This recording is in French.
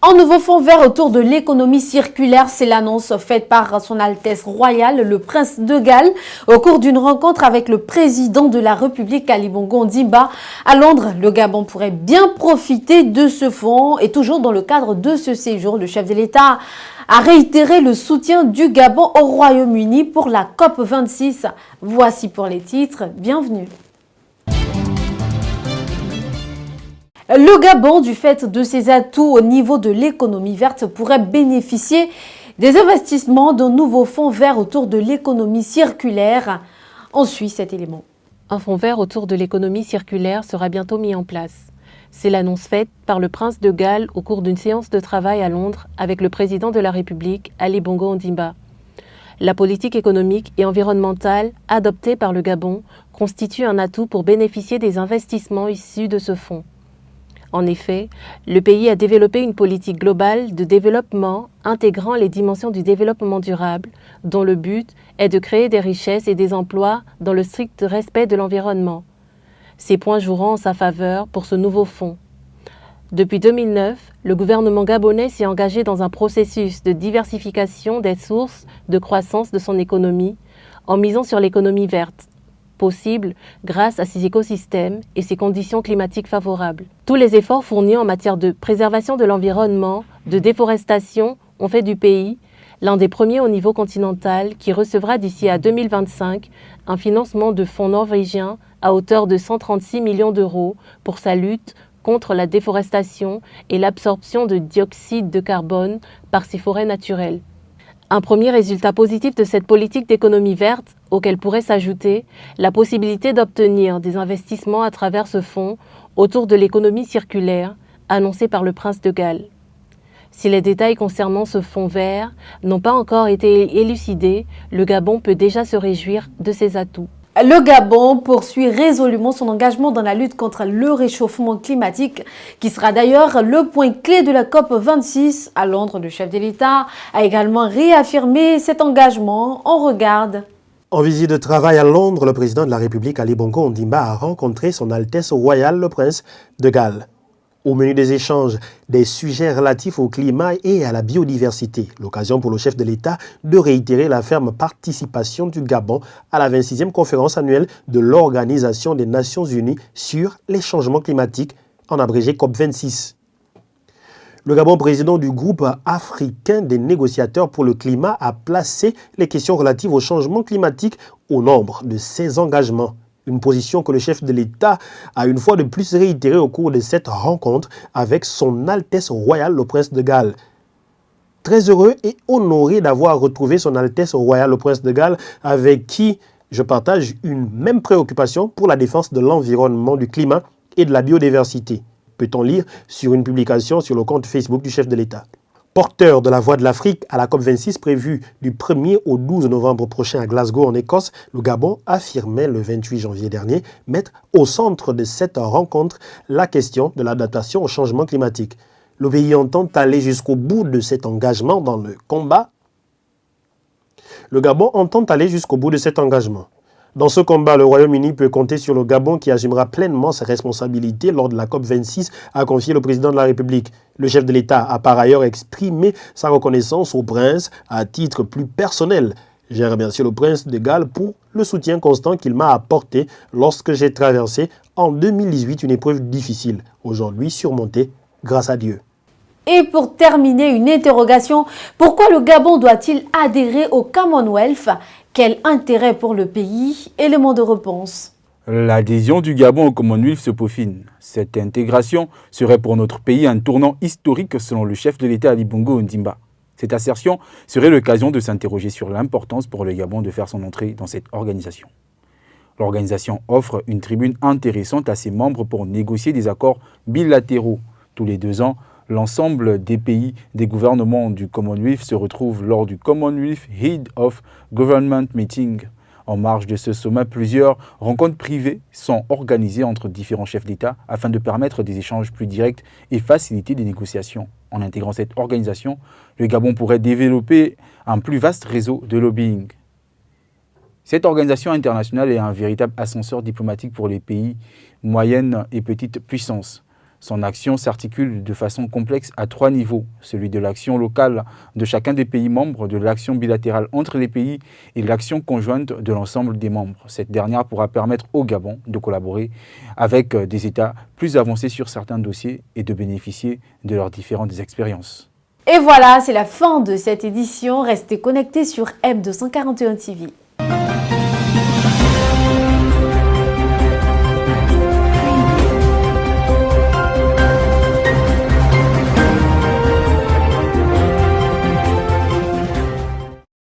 Un nouveau fonds vert autour de l'économie circulaire, c'est l'annonce faite par son Altesse royale, le prince de Galles, au cours d'une rencontre avec le président de la République, Ali Bongo Ondimba, à Londres. Le Gabon pourrait bien profiter de ce fonds et toujours dans le cadre de ce séjour, le chef de l'État a réitéré le soutien du Gabon au Royaume-Uni pour la COP26. Voici pour les titres, bienvenue. Le Gabon, du fait de ses atouts au niveau de l'économie verte, pourrait bénéficier des investissements d'un nouveau fonds vert autour de l'économie circulaire. On suit cet élément. Un fonds vert autour de l'économie circulaire sera bientôt mis en place. C'est l'annonce faite par le prince de Galles au cours d'une séance de travail à Londres avec le président de la République, Ali Bongo Ondimba. La politique économique et environnementale adoptée par le Gabon constitue un atout pour bénéficier des investissements issus de ce fonds. En effet, le pays a développé une politique globale de développement intégrant les dimensions du développement durable, dont le but est de créer des richesses et des emplois dans le strict respect de l'environnement. Ces points joueront en sa faveur pour ce nouveau fonds. Depuis 2009, le gouvernement gabonais s'est engagé dans un processus de diversification des sources de croissance de son économie en misant sur l'économie verte, possible grâce à ses écosystèmes et ses conditions climatiques favorables. Tous les efforts fournis en matière de préservation de l'environnement, de déforestation, ont fait du pays l'un des premiers au niveau continental qui recevra d'ici à 2025 un financement de fonds norvégiens à hauteur de 136 millions d'euros pour sa lutte contre la déforestation et l'absorption de dioxyde de carbone par ses forêts naturelles. Un premier résultat positif de cette politique d'économie verte, auquel pourrait s'ajouter la possibilité d'obtenir des investissements à travers ce fonds autour de l'économie circulaire, annoncé par le prince de Galles. Si les détails concernant ce fonds vert n'ont pas encore été élucidés, le Gabon peut déjà se réjouir de ses atouts. Le Gabon poursuit résolument son engagement dans la lutte contre le réchauffement climatique, qui sera d'ailleurs le point clé de la COP26 à Londres. Le chef de l'État a également réaffirmé cet engagement. On regarde. En visite de travail à Londres, le président de la République, Ali Bongo Ondimba, a rencontré son Altesse royale, le prince de Galles. Au menu des échanges, des sujets relatifs au climat et à la biodiversité. L'occasion pour le chef de l'État de réitérer la ferme participation du Gabon à la 26e conférence annuelle de l'Organisation des Nations Unies sur les changements climatiques, en abrégé COP26. Le Gabon, président du groupe africain des négociateurs pour le climat, a placé les questions relatives au changement climatique au nombre de ses engagements. Une position que le chef de l'État a une fois de plus réitérée au cours de cette rencontre avec son Altesse royale, le prince de Galles. Très heureux et honoré d'avoir retrouvé son Altesse royale, le prince de Galles, avec qui je partage une même préoccupation pour la défense de l'environnement, du climat et de la biodiversité. Peut-on lire sur une publication sur le compte Facebook du chef de l'État. Porteur de la voix de l'Afrique à la COP26 prévue du 1er au 12 novembre prochain à Glasgow en Écosse, le Gabon affirmait le 28 janvier dernier mettre au centre de cette rencontre la question de l'adaptation au changement climatique. Le pays entend aller jusqu'au bout de cet engagement dans le combat. Le Gabon entend aller jusqu'au bout de cet engagement. Dans ce combat, le Royaume-Uni peut compter sur le Gabon qui assumera pleinement ses responsabilités lors de la COP26, a confié le président de la République. Le chef de l'État a par ailleurs exprimé sa reconnaissance au prince à titre plus personnel. J'ai remercié le prince de Galles pour le soutien constant qu'il m'a apporté lorsque j'ai traversé en 2018 une épreuve difficile, aujourd'hui surmontée grâce à Dieu. Et pour terminer, une interrogation. Pourquoi le Gabon doit-il adhérer au Commonwealth? Quel intérêt pour le pays? Élément de réponse. L'adhésion du Gabon au Commonwealth se peaufine. Cette intégration serait pour notre pays un tournant historique selon le chef de l'État Ali Bongo Ondimba. Cette assertion serait l'occasion de s'interroger sur l'importance pour le Gabon de faire son entrée dans cette organisation. L'organisation offre une tribune intéressante à ses membres pour négocier des accords bilatéraux. Tous les 2 ans, l'ensemble des pays des gouvernements du Commonwealth se retrouvent lors du Commonwealth Head of Government Meeting. En marge de ce sommet, plusieurs rencontres privées sont organisées entre différents chefs d'État afin de permettre des échanges plus directs et faciliter des négociations. En intégrant cette organisation, le Gabon pourrait développer un plus vaste réseau de lobbying. Cette organisation internationale est un véritable ascenseur diplomatique pour les pays moyennes et petites puissances. Son action s'articule de façon complexe à 3 niveaux, celui de l'action locale de chacun des pays membres, de l'action bilatérale entre les pays et l'action conjointe de l'ensemble des membres. Cette dernière pourra permettre au Gabon de collaborer avec des États plus avancés sur certains dossiers et de bénéficier de leurs différentes expériences. Et voilà, c'est la fin de cette édition. Restez connectés sur M241 TV.